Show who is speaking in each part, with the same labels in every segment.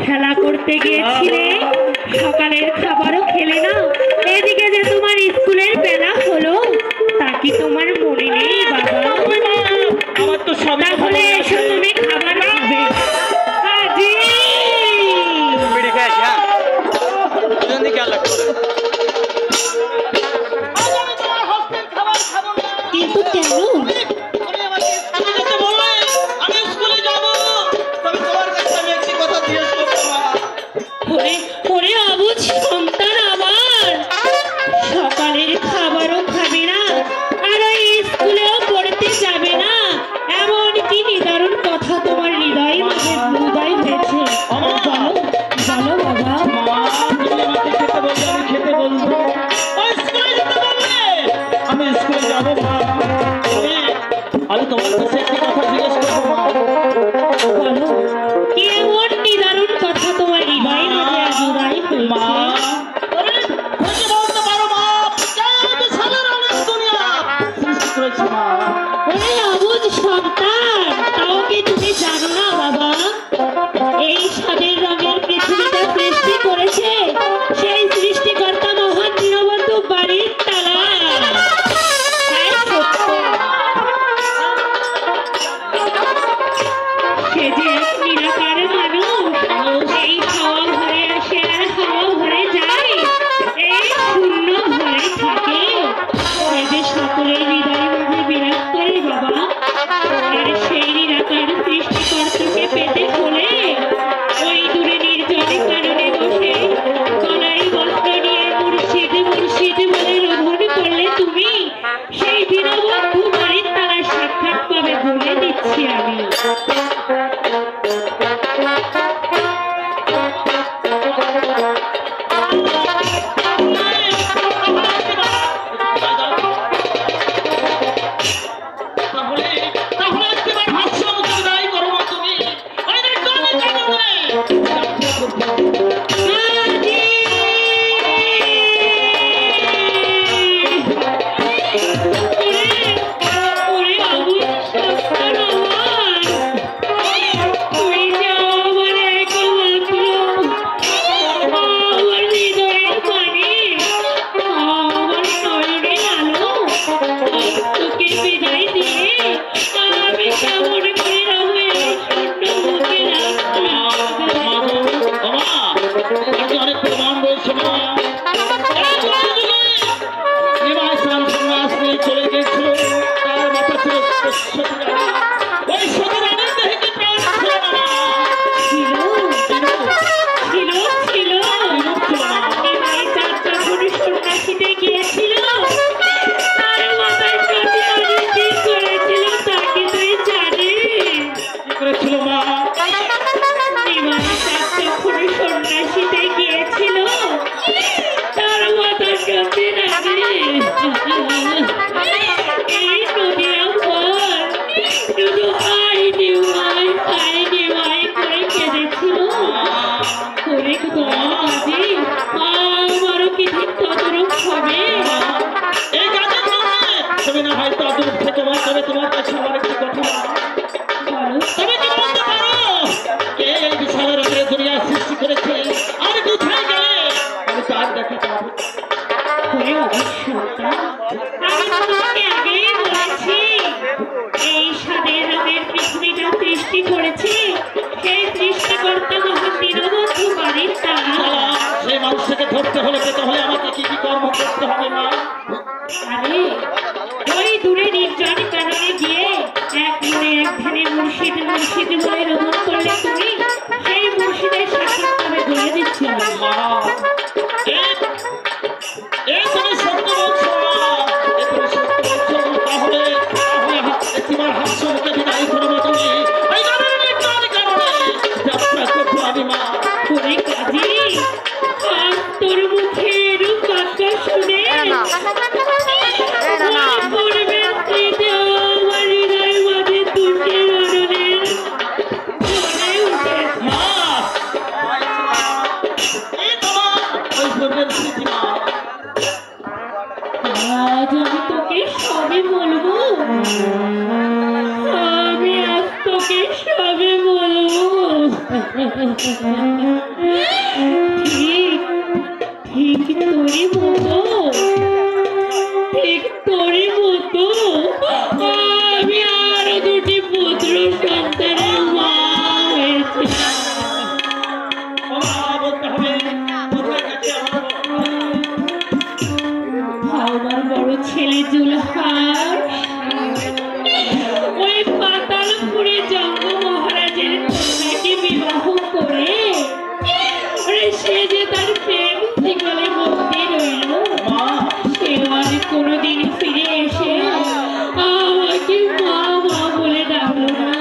Speaker 1: খেলা করতে গিয়েছিলে, সকালের খাবারও খেলে না, এদিকে যে তোমার স্কুলের বেলা হলো তা কি তোমার মনে নেই বাবা?
Speaker 2: আমার তো সব
Speaker 1: তাহলে এসো তুমি খাবার খাবে। কিন্তু কেন? অবুঝ সন্তান আমার, সকালের খাবারও খাবে না আর ওই স্কুলেও পড়তে যাবে না, এমন কি নিদারুণ কথা তোমার হৃদয় মাঝে উদয় হয়েছে? বলো বলো বাবা।
Speaker 2: খেতে বলবো, আমি স্কুলে যাবো মা। আমি তোমার কাছে একটি কথা জিজ্ঞেস করবো মা।
Speaker 1: বলো কি এমন নিদারুণ কথা তোমার হৃদয় মাঝে আজ উদয়
Speaker 2: মা
Speaker 1: অবুঝ সন্তান, তাও কি তুমি জানো না বাবা, এই সাদের রঙের পৃথিবীটা সৃষ্টি করেছে সেই সৃষ্টিকর্তা মহান দীনবন্ধু বাড়ির তালা। সে যে এক নিরাকার মানুষ, এই হাওয়া ভরে আসে আর হাওয়া ভরে যায়, এই শূন্য ভরে থাকে, সে যে সকলের হৃদয় মাঝে বিরাজ করে বাবা। আর সেই নিরাকার সৃষ্টিকর্তাকে পেতে হলে ওই দূরে নির্জনে কারণে বসে গলায় বস্ত্র নিয়ে মুর্শিদ মুর্শিদ বলে রোধন করলে তুমি সেই দীনবন্ধু বাড়ির তালার সাক্ষাৎ পাবে বলে দিচ্ছি আমি।
Speaker 2: ধরতে হলে পেতে হলে আমাকে কি কি কর্ম করতে হবে মা?
Speaker 1: আরে ওই দূরে নির্জন কারণে গিয়ে এক মনে এক ধ্যানে মুর্শিদ মুর্শিদ বলে রোধন করলে তুমি সেই মুর্শিদের সাক্ষাৎ পাবে বলে দিচ্ছি
Speaker 2: মা। তুমি সত্য বলছো মা, তুমি সত্য বলছো। তাহলে তোমার হাস্য মুখে বিদায় করবো তুমি ওই নির্জন কারণে যাত্রা করবো আমি মা।
Speaker 1: ওরে কাজী তোর মুখে রূপ বাক্য শুনে ঠিক ঠিক তোরই মতো, ঠিক তোরই মতো আমি আরো দুটি পুত্র সন্তানের মা হয়েছি। আমার বড় ছেলে জুলহার ওই পাতালপুরে জঙ্গ মহারাজের কন্যাকে বিবাহ করে সে যে তার প্রেম জীবনে বন্দী রইল, সে আর কোনোদিন ফিরে এসে আমাকে মা মা বলে ডাকলো না।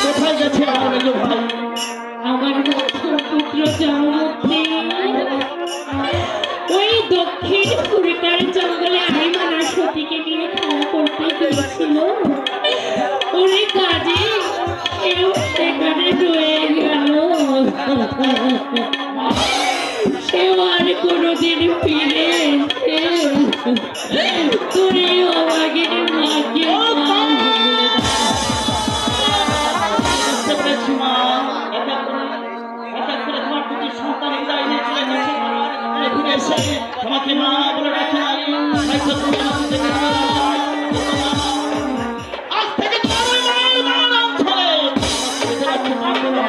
Speaker 2: কোথায় গেছে আমার মেজো ভাই?
Speaker 1: আমার মুখ্য পুত্র জন্মতে ওই দক্ষিণ পুরীটার জঙ্গলে আমি মানা সতীকে নিয়ে খেলা করতে গিয়েছিল। ওরে কাজে কেউ সেখানে রয়ে গেল, সেও আর কোনোদিন ফিরে এসে তোরে আমাকে মাকে
Speaker 2: বুঝতে পেরেছি মা, এক এক করে তোমার দুটি সন্তান বিদায় নিয়ে চলে গেছে। ফিরে এসে তোমাকে মা বলে ডাকে নাই, তাই তো তুমি আমাকে দেখে নিও না। আজ থেকে তোমার ওই মায়ের নাম ধরে আমাকে রাখতে পারবো না।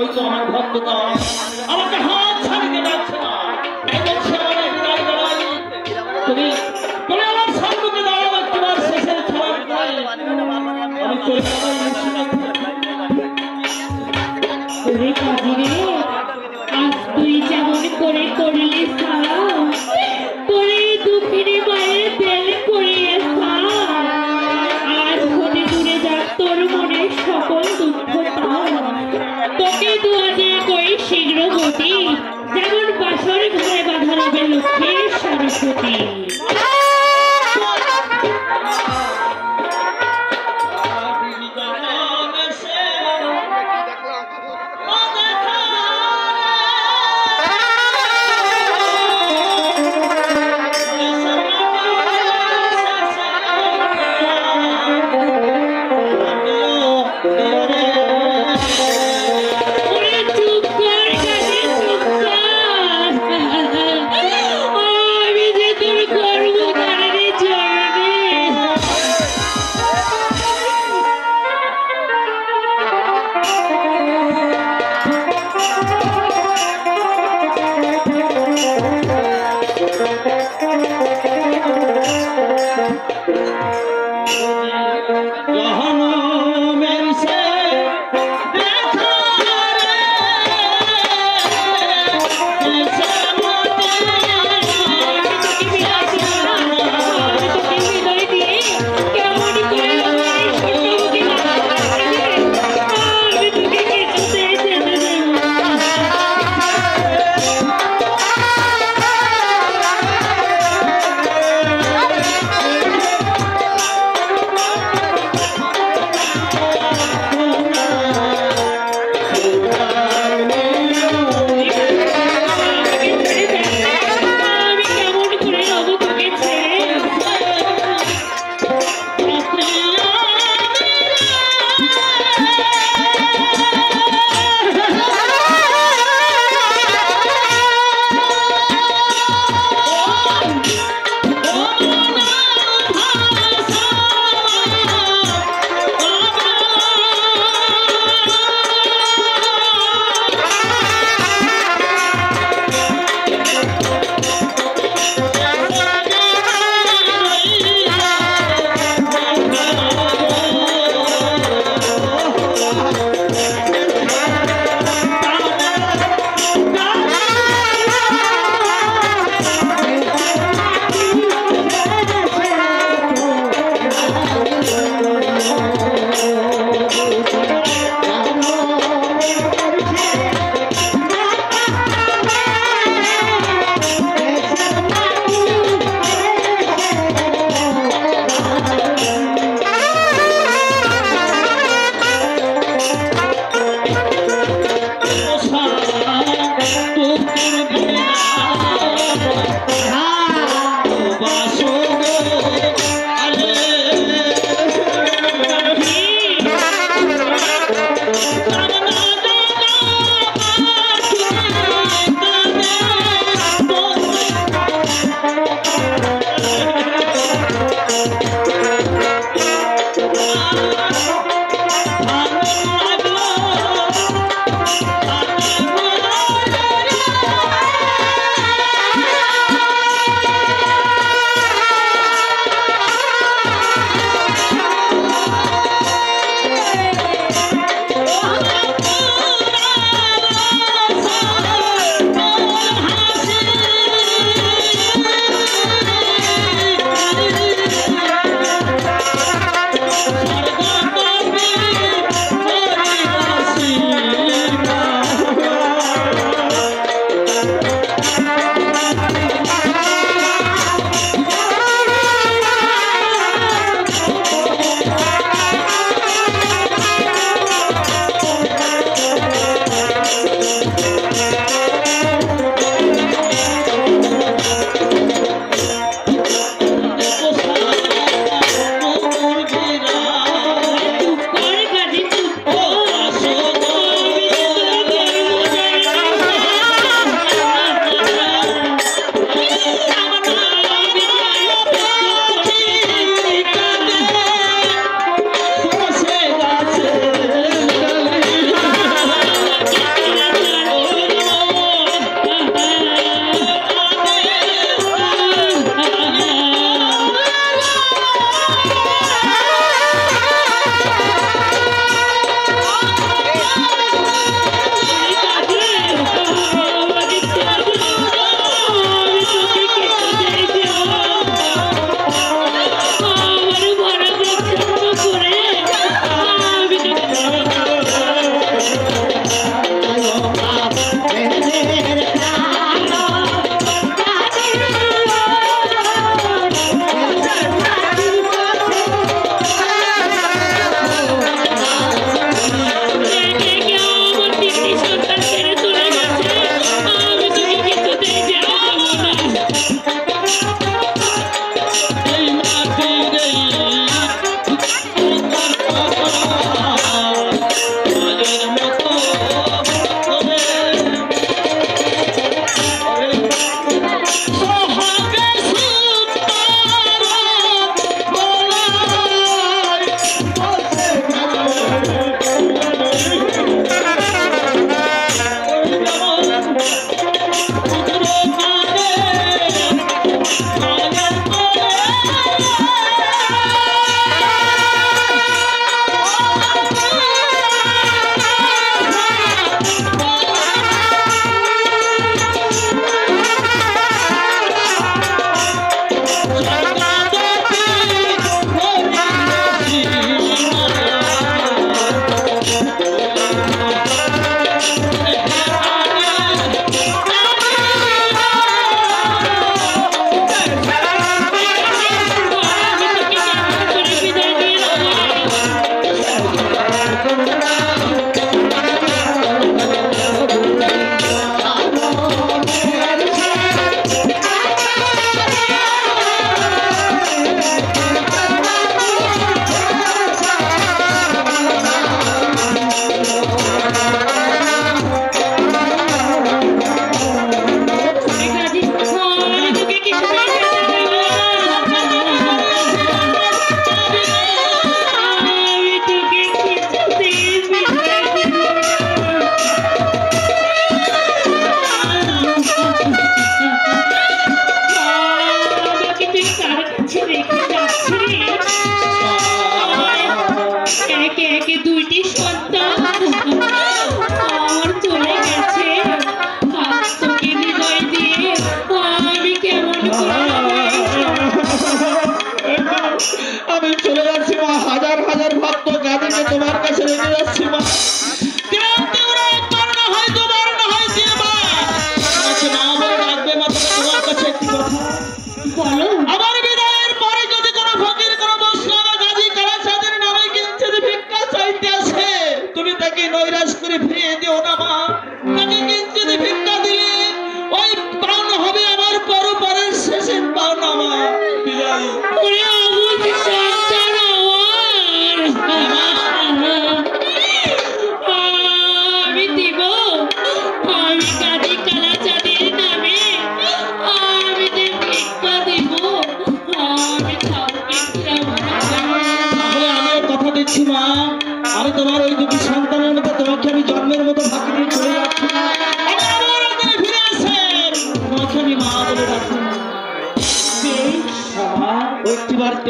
Speaker 2: ওই তো আমার ভক্ততা আমাকে হাত ছাড়িয়ে যাচ্ছে না। এই বলছে আমাকে বিদায় দেওয়াই তুমি তুমি আমার সামনে দাঁড়াও, তোমার শেষের খেলার পরে আমি চলে যাবো।
Speaker 1: ওরে কাজিরে, আজ তুই যেমন করে করলি সালাম, করে দুঃখিনী মায়ের তেল করিয়ে সালাম। আজ হতে দূরে যাক তোর মনের সকল দুঃখ তাও, তোকে দুয়ারে কই সে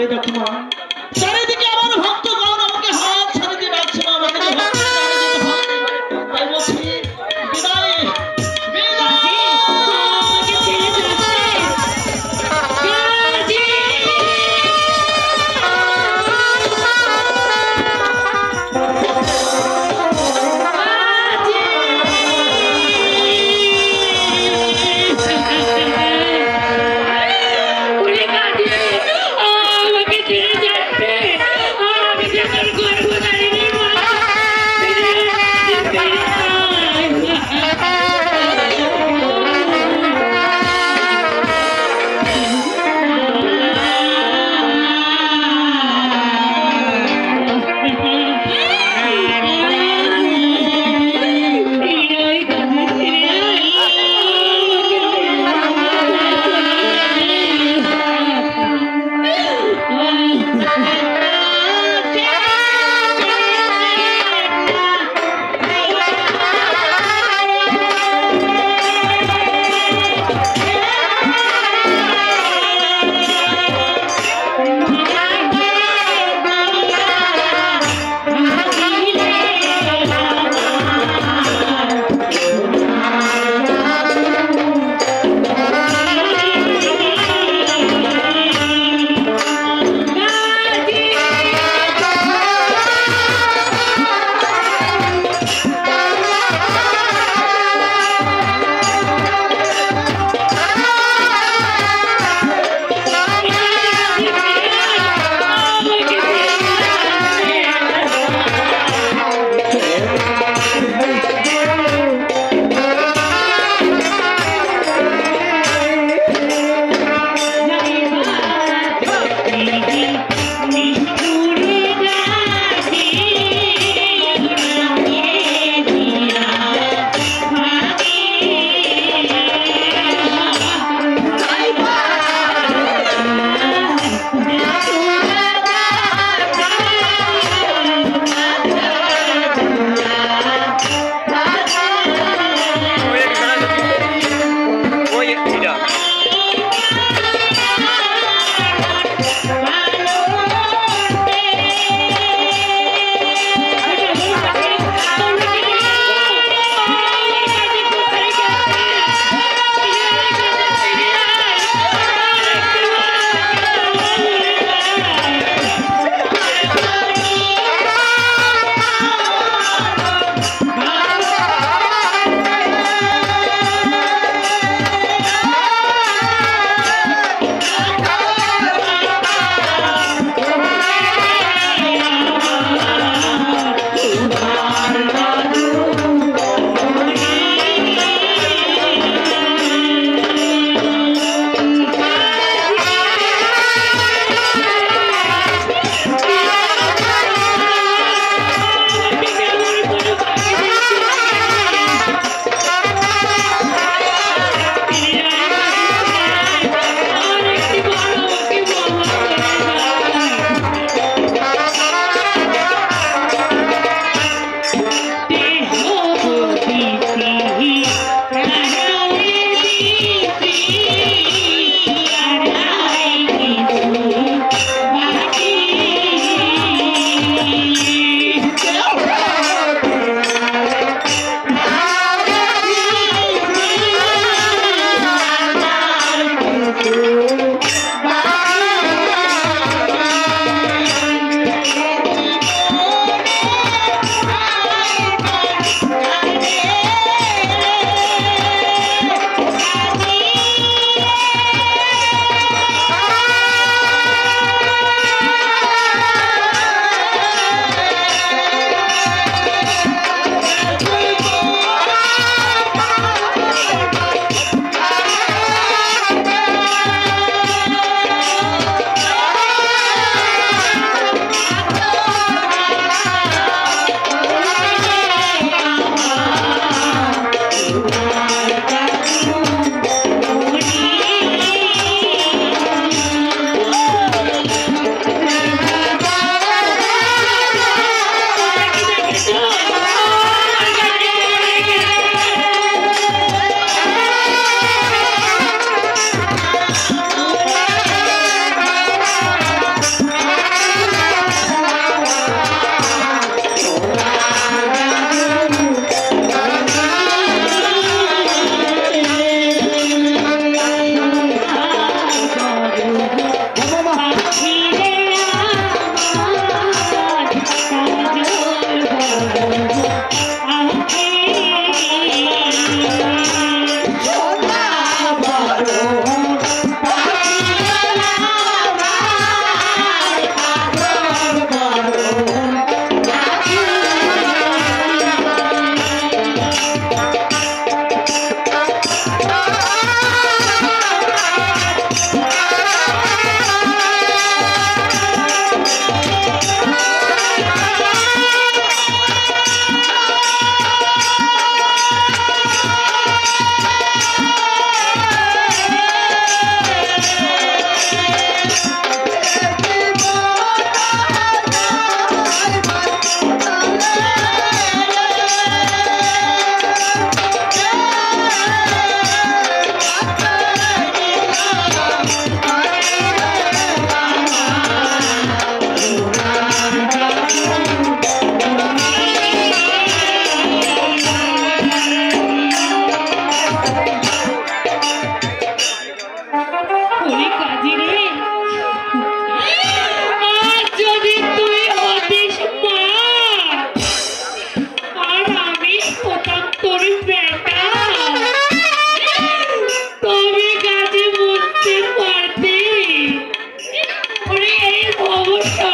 Speaker 2: তাকিয়ে দেখো মা, চারিদিকে আমার ভক্তগণ আমাকে হাত ছেড়ে দিয়ে ডাকছে মা, আমাকে ভক্তি জানিয়ে দিতে হবে। তাই বলছি বিদায়, বিদায়।
Speaker 1: আমাকে ছেড়ে যাচ্ছে কাজী। কাজী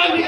Speaker 3: আমি